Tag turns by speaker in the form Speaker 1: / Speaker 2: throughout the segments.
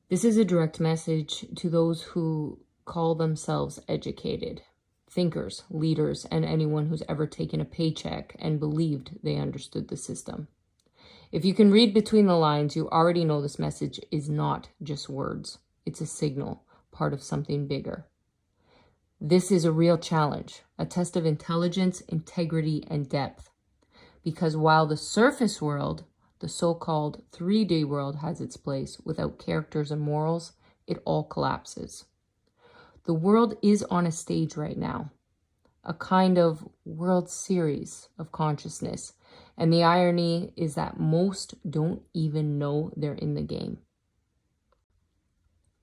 Speaker 1: This is a direct message to those who call themselves educated, thinkers, leaders, and anyone who's ever taken a paycheck and believed they understood the system. If you can read between the lines, you already know this message is not just words. It's a signal, part of something bigger. This is a real challenge, a test of intelligence, integrity, and depth. Because while the surface world, the so-called 3D world, has its place without characters and morals, it all collapses. The world is on a stage right now, a kind of World Series of consciousness. And the irony is that most don't even know they're in the game.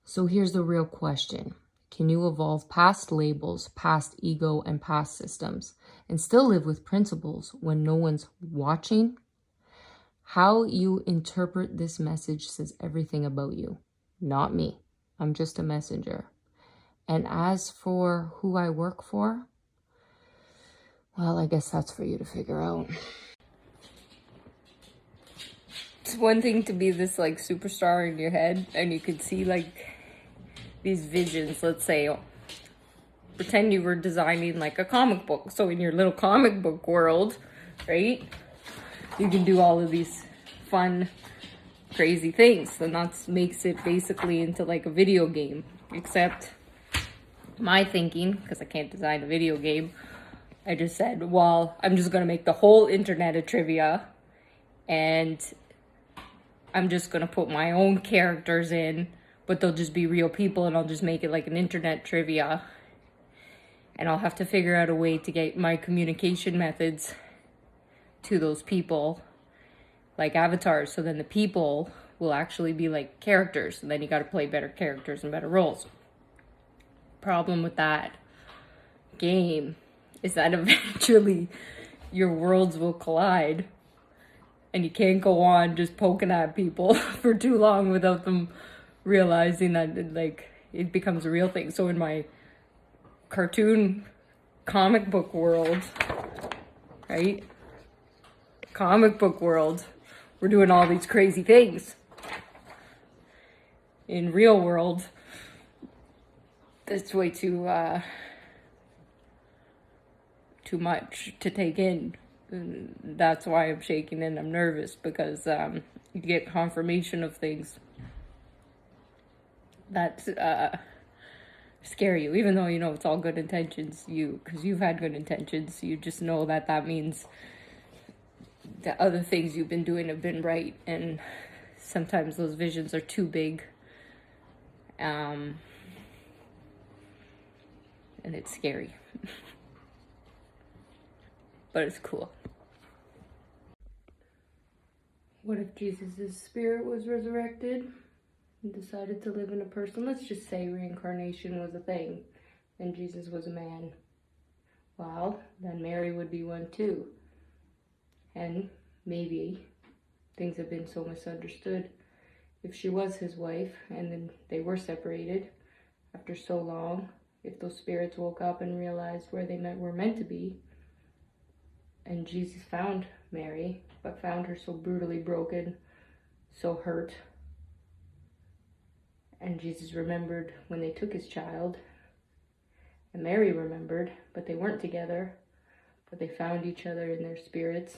Speaker 1: So here's the real question. Can you evolve past labels, past ego, and past systems, and still live with principles when no one's watching? How you interpret this message says everything about you, not me. I'm just a messenger. And as for who I work for, well, I guess that's for you to figure out. It's one thing to be this like superstar in your head and you could see like these visions. Let's say, pretend you were designing like a comic book. So in your little comic book world, right, you can do all of these fun, crazy things. And that makes it basically into like a video game. Except my thinking, because I can't design a video game, I just said, well, I'm just going to make the whole internet a trivia. And I'm just going to put my own characters in, but they'll just be real people, and I'll just make it like an internet trivia. And I'll have to figure out a way to get my communication methods to those people, like avatars. So then the people will actually be like characters. And then you got to play better characters and better roles. Problem with that game is that eventually your worlds will collide. And you can't go on just poking at people for too long without them realizing that like it becomes a real thing. So in my cartoon comic book world, right? Comic book world, we're doing all these crazy things. In real world, it's way too much to take in. And that's why I'm shaking and I'm nervous, because you get confirmation of things that scare you, even though you know it's all good intentions. Because you've had good intentions, you just know that that means the other things you've been doing have been right, and sometimes those visions are too big, and it's scary. But it's cool. What if Jesus' spirit was resurrected and decided to live in a person? Let's just say reincarnation was a thing and Jesus was a man. Well, then Mary would be one too. And maybe things have been so misunderstood. If she was his wife and then they were separated after so long, if those spirits woke up and realized where they were meant to be, and Jesus found Mary, but found her so brutally broken, so hurt. And Jesus remembered when they took his child. And Mary remembered, but they weren't together. But they found each other in their spirits.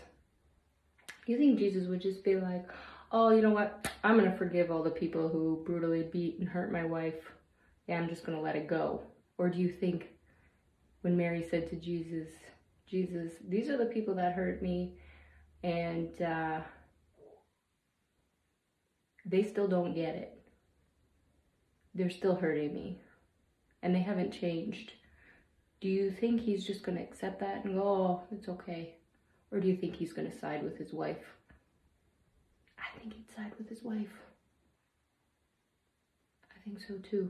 Speaker 1: You think Jesus would just be like, oh, you know what? I'm going to forgive all the people who brutally beat and hurt my wife. Yeah, I'm just going to let it go. Or do you think when Mary said to Jesus, these are the people that hurt me, and they still don't get it. They're still hurting me, and they haven't changed. Do you think he's just going to accept that and go, oh, it's okay? Or do you think he's going to side with his wife? I think he'd side with his wife. I think so too.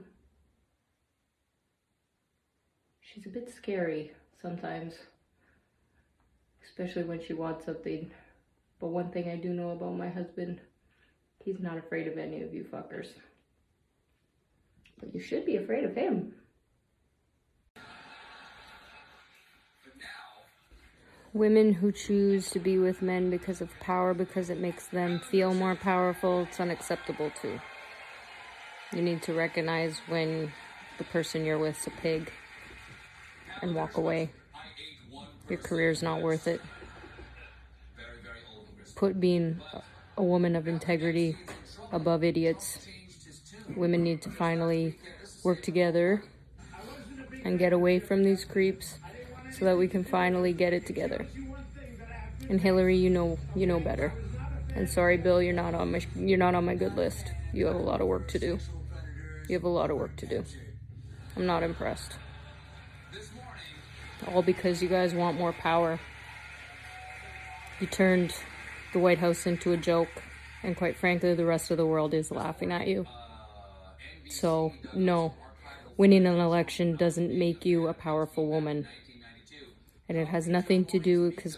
Speaker 1: She's a bit scary sometimes. Especially when she wants something. But one thing I do know about my husband, he's not afraid of any of you fuckers. But you should be afraid of him. Women who choose to be with men because of power, because it makes them feel more powerful, it's unacceptable too. You need to recognize when the person you're with is a pig and walk away. Your career's not worth it. Put being a woman of integrity above idiots. Women need to finally work together and get away from these creeps so that we can finally get it together. And Hillary, you know better. And sorry, Bill, you're not on my good list. You have a lot of work to do. You have a lot of work to do. I'm not impressed. All because you guys want more power. You turned the White House into a joke, and quite frankly, the rest of the world is laughing at you. So, no, winning an election doesn't make you a powerful woman. And it has nothing to do, because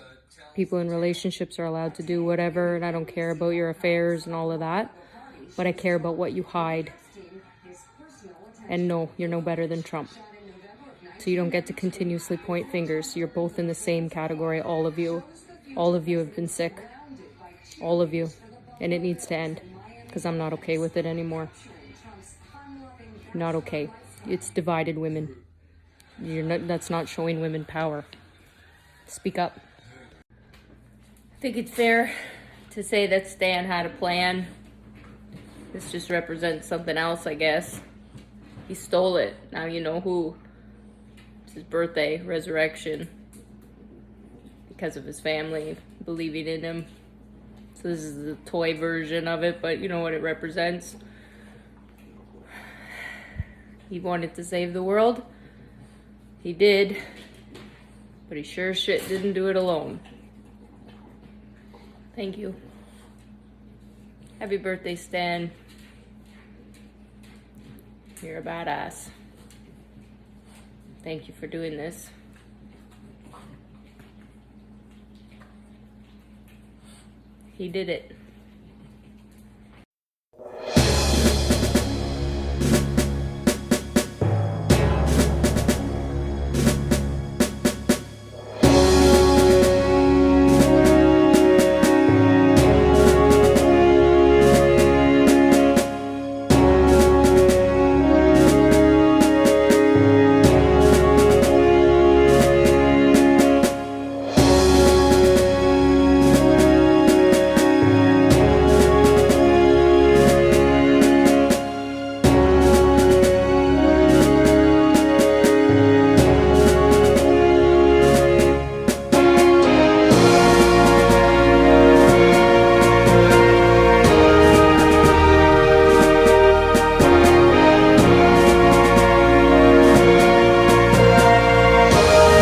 Speaker 1: people in relationships are allowed to do whatever, and I don't care about your affairs and all of that, but I care about what you hide. And no, you're no better than Trump. So you don't get to continuously point fingers. You're both in the same category, all of you. All of you have been sick. All of you. And it needs to end, because I'm not okay with it anymore. Not okay. It's divided women. That's not showing women power. Speak up. I think it's fair to say that Stan had a plan. This just represents something else, I guess. He stole it. Now you know who. It's his birthday, resurrection. Because of his family believing in him. So this is the toy version of it, but you know what it represents. He wanted to save the world. He did. But he sure as shit didn't do it alone. Thank you. Happy birthday, Stan. You're a badass. Thank you for doing this. He did it.